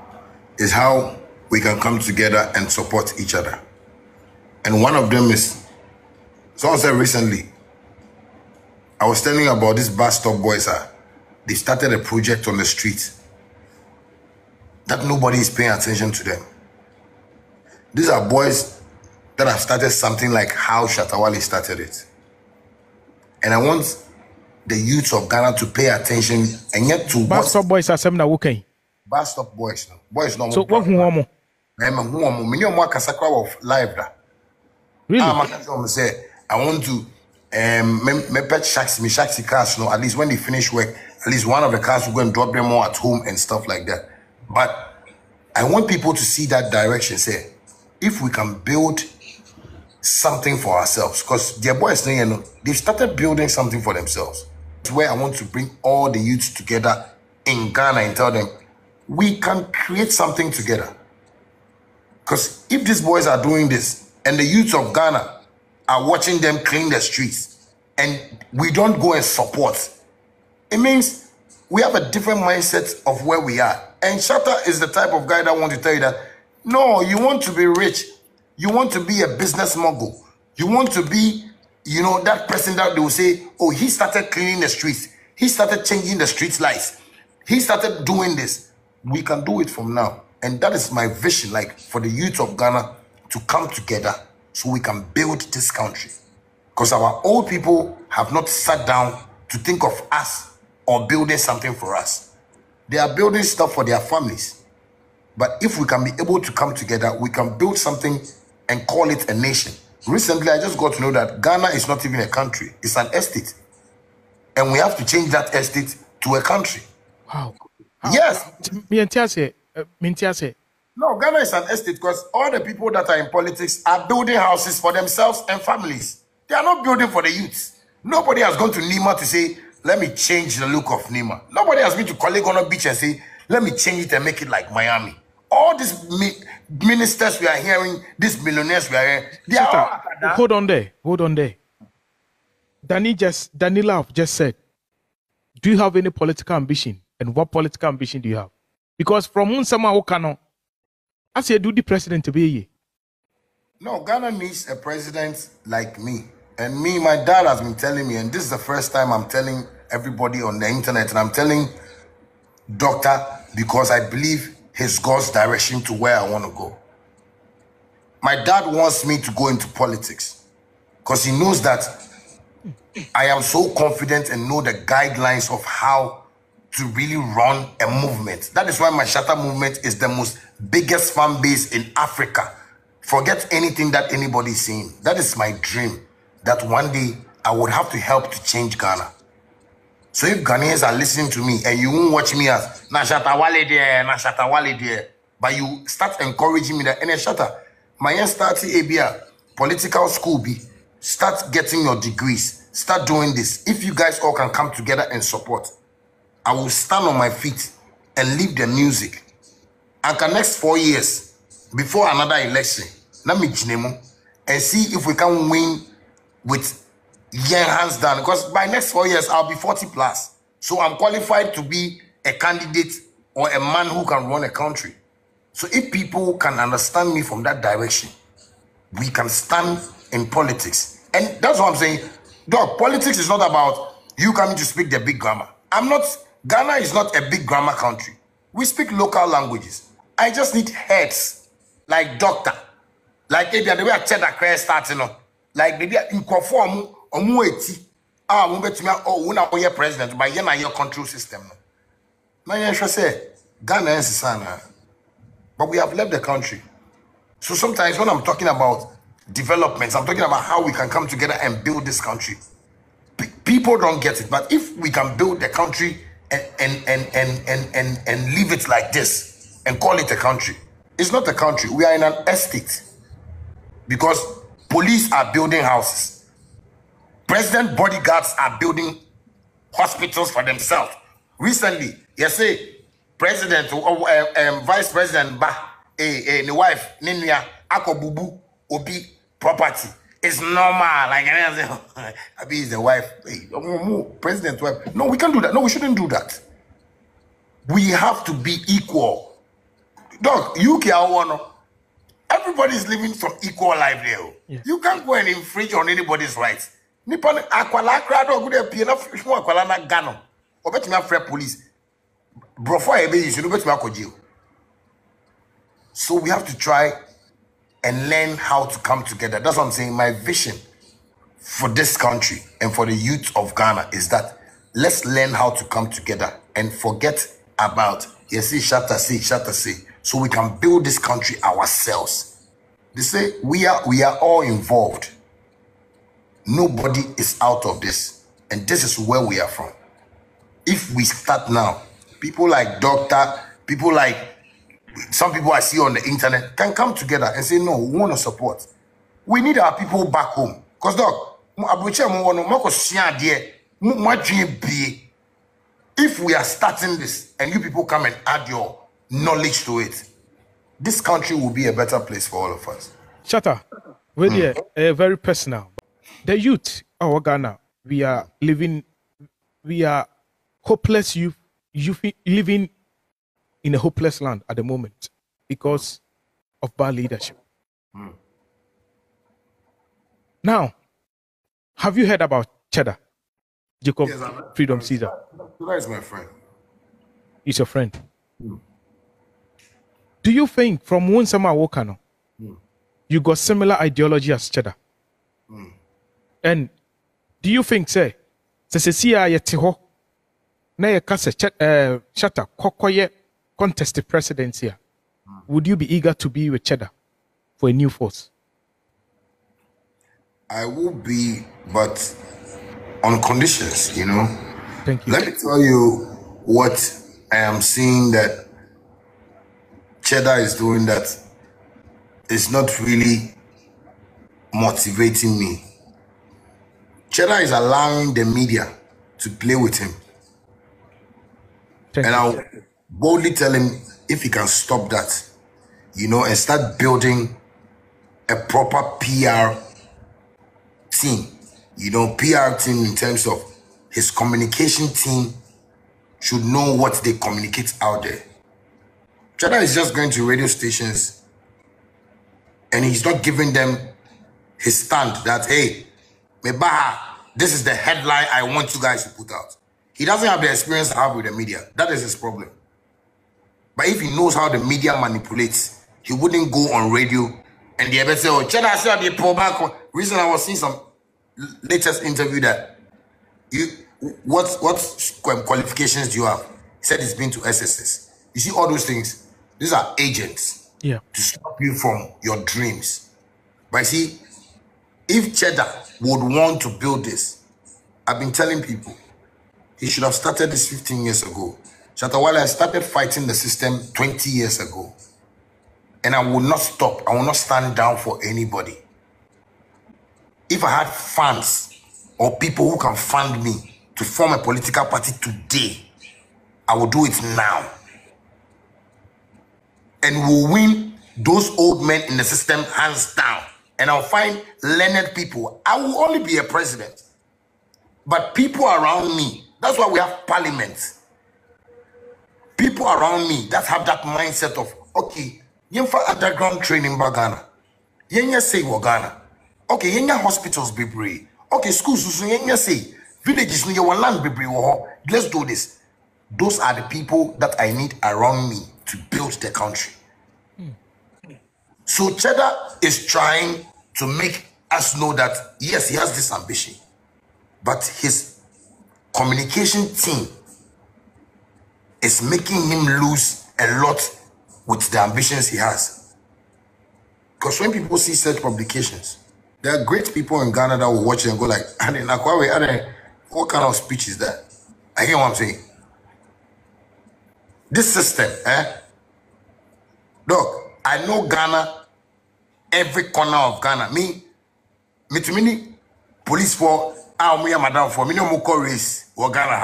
is how we can come together and support each other. And one of them is, someone said recently, I was telling you about these bus stop boys. They started a project on the street that nobody is paying attention to them. These are boys that have started something like how Shatta Wale started it. And I want the youth of Ghana to pay attention and yet to bus stop boys are something okay. Bus stop boys, no. Boys no. So what who am many of my kasakra of live da. Really? I want to me pet shaxi cars, no. At least when they finish work, at least one of the cars will go and drop them all at home and stuff like that. But I want people to see that direction. Say, if we can build something for ourselves, because their boys, they've started building something for themselves. It's where I want to bring all the youths together in Ghana and tell them we can create something together. Because if these boys are doing this and the youths of Ghana are watching them clean the streets and we don't go and support, it means we have a different mindset of where we are. And Shatta is the type of guy that wants to tell you that, no, you want to be rich. You want to be a business mogul. You want to be, that person that they will say, oh, he started cleaning the streets. He started changing the street lights. He started doing this. We can do it from now. And that is my vision, like for the youth of Ghana to come together so we can build this country. Because our old people have not sat down to think of us or building something for us. They are building stuff for their families. But if we can be able to come together, we can build something and call it a nation. Recently, I just got to know that Ghana is not even a country. It's an estate. And we have to change that estate to a country. Wow. Yes. No, Ghana is an estate because all the people that are in politics are building houses for themselves and families. They are not building for the youths. Nobody has gone to Nima to say, let me change the look of Nima. Nobody has been to Kolegono Beach and say, let me change it and make it like Miami. All these ministers we are hearing, these millionaires we are hearing, they are all... Hold on there. Danila just said, do you have any political ambition? And what political ambition do you have? Because from Unsama Okano, I say, do the president to be here? No, Ghana needs a president like me. And me, my dad has been telling me, and this is the first time I'm telling everybody on the internet, and I'm telling Doctor, because I believe his God's direction to where I want to go. My dad wants me to go into politics because he knows that I am so confident and know the guidelines of how to really run a movement. That is why my Shatta movement is the most biggest fan base in Africa. Forget anything that anybody is saying. That is my dream, that one day I would have to help to change Ghana. So if Ghanaians are listening to me and you won't watch me as na Shatta Wale there, but you start encouraging me that, and Shatta, my start ABA, political school be, start getting your degrees, start doing this. If you guys all can come together and support, I will stand on my feet and leave the music. And the next 4 years, before another election, let me jinemo and see if we can win with hands down, because by next 4 years I'll be 40 plus, so I'm qualified to be a candidate or a man who can run a country. So if people can understand me from that direction, we can stand in politics. And that's what I'm saying. Dog, politics is not about you coming to speak the big grammar. Ghana is not a big grammar country. We speak local languages. I just need heads like doctor, like maybe the way a Cheddar starting on, like maybe in conform. Omueti oh we president by your control system. My say Ghana is sana, but we have left the country. So sometimes when I'm talking about developments, I'm talking about how we can come together and build this country. People don't get it. But if we can build the country and leave it like this and call it a country, it's not a country. We are in an estate because police are building houses. President bodyguards are building hospitals for themselves. Recently, you say president vice president the wife Ninia Akobubu Obi property. It's normal. Like Abi is the wife. Hey, president's wife. No, we can't do that. No, we shouldn't do that. We have to be equal. Dog, UK one. Everybody is living some equal life there. Yeah. You can't go and infringe on anybody's rights. Nippon akwala krado go dey pie na fishmo akwala na Ghana. Obetimi afre police. Before I be you should obetimi akoje. So we have to try and learn how to come together. That's what I'm saying. My vision for this country and for the youth of Ghana is that let's learn how to come together and forget about Shatta say, so we can build this country ourselves. They say we are all involved. Nobody is out of this, and this is where we are from. If we start now, people like Doctor, people like some people I see on the internet can come together and say, no, we want to support. We need our people back home. Because, dog, if we are starting this and you people come and add your knowledge to it, this country will be a better place for all of us. Shatta, really, very personal. The youth, our Ghana, we are hopeless youth living in a hopeless land at the moment because of bad leadership. Now, have you heard about Cheddar? Jacob Freedom Caesar. That is my friend. He's your friend. Do you think from when Sama Wokano, you got similar ideology as Cheddar? And do you think, say Yetiho, na yekase Shatta kokoye contested presidency, would you be eager to be with Cheddar for a new force? I will be, but on conditions, you know. Thank you. Let me tell you what I am seeing that Cheddar is doing that is not really motivating me. Cheddar is allowing the media to play with him. And I'll boldly tell him if he can stop that, you know, and start building a proper PR team, you know, PR team in terms of his communication team should know what they communicate out there. Cheddar is just going to radio stations and he's not giving them his stand that, hey, Mebaha, this is the headline I want you guys to put out. He doesn't have the experience I have with the media. That is his problem. But if he knows how the media manipulates, he wouldn't go on radio and they ever say, oh, Cheddar said the pullback. Reason I was seeing some latest interview that what qualifications do you have? He said he's been to SSS. You see all those things? These are agents to stop you from your dreams. But see, if Cheddar would want to build this, I've been telling people, he should have started this 15 years ago. Shatta, Wale, I started fighting the system 20 years ago. And I will not stop. I will not stand down for anybody. If I had fans or people who can fund me to form a political party today, I will do it now. And we'll win those old men in the system hands down. And I'll find learned people. I will only be a president. But people around me, that's why we have parliament. People around me that have that mindset of, okay, for underground training in Ghana. Yenya say Ghana. Okay, yenya hospitals be brave. Okay, schools yenya say villages no your land be brave. Let's do this. Those are the people that I need around me to build the country. So Cheddar is trying to make us know that yes, he has this ambition, but his communication team is making him lose a lot with the ambitions he has. Because when people see such publications, there are great people in Ghana that will watch it and go like, What kind of speech is that? I hear what I'm saying. This system, Look, I know Ghana, every corner of Ghana. Me to many police for me madam for me no more race or Ghana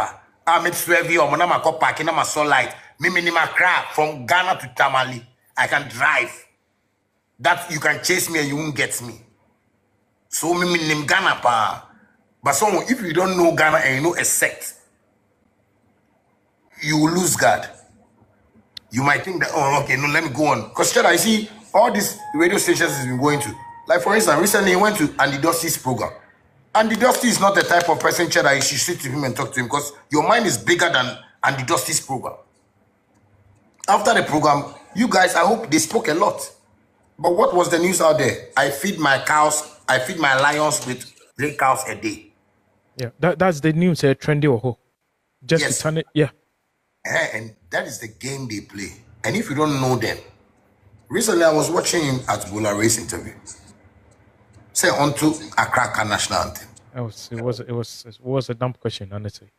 ha. Me swerve or manama ko parking na my sunlight. Me minima crap from Ghana to Tamale. I can drive. That you can chase me and you won't get me. So me name Ghana pa. But someone, if you don't know Ghana and you know a sect, you will lose God. You might think that, oh, okay, no, let me go on. Because Cheddar, I see all these radio stations has been going to. Like, for instance, recently he went to Andy Dusty's program. Andy Dusty is not the type of person, Cheddar, you should sit to him and talk to him because your mind is bigger than Andy Dusty's program. After the program, you guys, I hope they spoke a lot. But what was the news out there? I feed my cows, I feed my lions with 3 cows a day. Yeah, that's the news, trendy or just yes. To turn it, yeah. And that is the game they play. And if you don't know them, recently I was watching him at Delaires interview. Say onto Accra national anthem. It was a dumb question, honestly.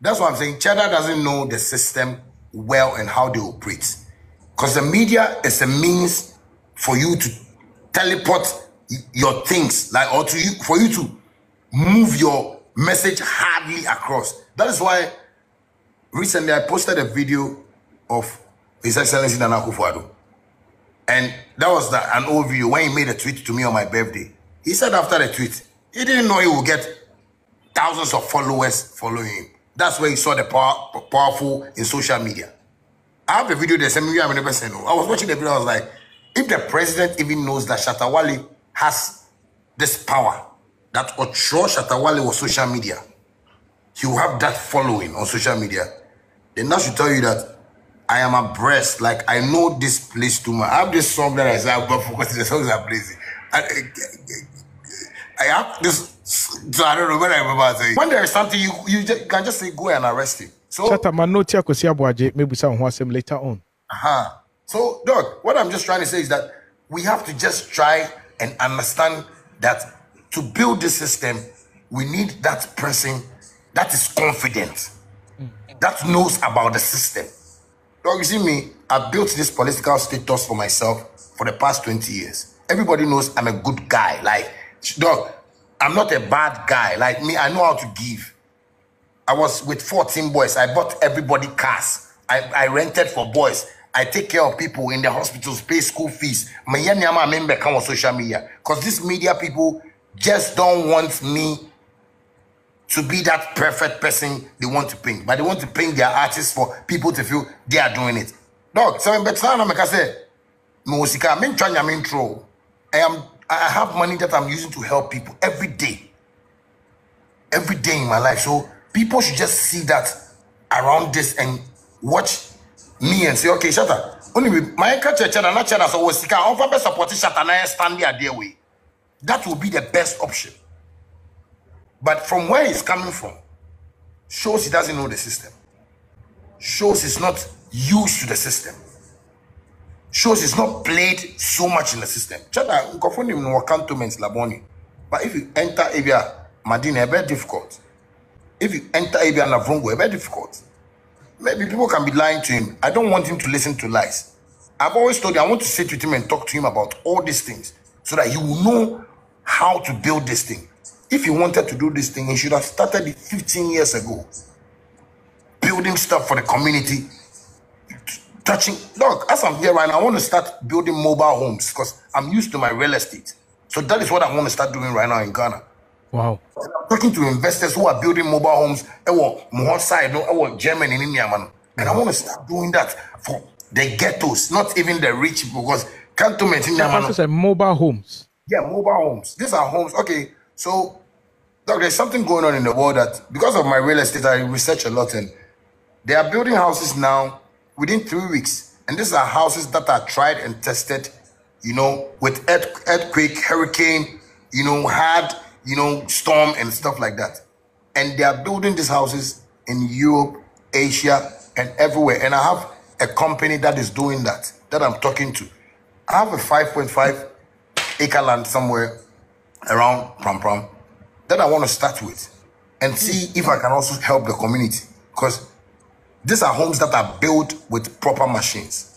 That's what I'm saying. Cheddar doesn't know the system well and how they operate. Because the media is a means for you to teleport your things, like or to you for you to move your message hardly across. That is why recently I posted a video of His Excellency Nana Akufo-Addo. And that was an old video when he made a tweet to me on my birthday. He said after the tweet, he didn't know he would get thousands of followers following him. That's where he saw the powerful in social media. I have a video there, some of you have never seen. I was watching the video, I was like, if the president even knows that Shatta Wale has this power, that Shatta Wale was social media, he will have that following on social media, then that should tell you that I am abreast. Like, I know this place too much. I have this song that I say, but focus the songs are blazing. I have this, so I don't know when I remember saying. When there is something, you can just say, go and arrest him. So, Shatta, man, no tia kosi abuaje, maybe some him later on. So, Doc, what I'm just trying to say is that we have to just try and understand that to build this system, we need that person that is confident, that knows about the system. Dog, you see me, I've built this political status for myself for the past 20 years. Everybody knows I'm a good guy. Like, dog, I'm not a bad guy. Like me, I know how to give. I was with 14 boys. I bought everybody cars. I rented for boys. I take care of people in the hospitals, pay school fees. I member come on social media. Because these media people just don't want me to be that perfect person they want to paint. But they want to paint their artists for people to feel they are doing it. Dog, so I'm say, I have money that I'm using to help people every day. Every day in my life. So people should just see that around this and watch me and say, okay, Shatta, only my culture, Cheddar, not Cheddar, so was Sika, on for support Shatta, and stand there way. That will be the best option. But from where he's coming from, shows he doesn't know the system. Shows he's not used to the system. Shows he's not played so much in the system. Cheddar, you confund him in cantonments, Laboni. But if you enter Abia Madina, it's very difficult. If you enter Abia Navrongo, it's very difficult. Maybe people can be lying to him. I don't want him to listen to lies. I've always told you, I want to sit with him and talk to him about all these things so that he will know how to build this thing. If he wanted to do this thing, he should have started it 15 years ago. Building stuff for the community. Touching. Look, as I'm here right now, I want to start building mobile homes because I'm used to my real estate. So that is what I want to start doing right now in Ghana. Wow. I'm talking to investors who are building mobile homes. More side, Germany in India, man. And I want to start doing that for the ghettos, not even the rich people, because cantonment in India, man. Mobile homes. Yeah, mobile homes. These are homes. Okay, so look, there's something going on in the world that because of my real estate, I research a lot, and they are building houses now within 3 weeks. And these are houses that are tried and tested, with earthquake, hurricane, hard, storm and stuff like that. And they are building these houses in Europe, Asia, and everywhere. And I have a company that is doing that I'm talking to. I have a 5.5 acre land somewhere around Pram that I want to start with. and see if I can also help the community, because these are homes that are built with proper machines.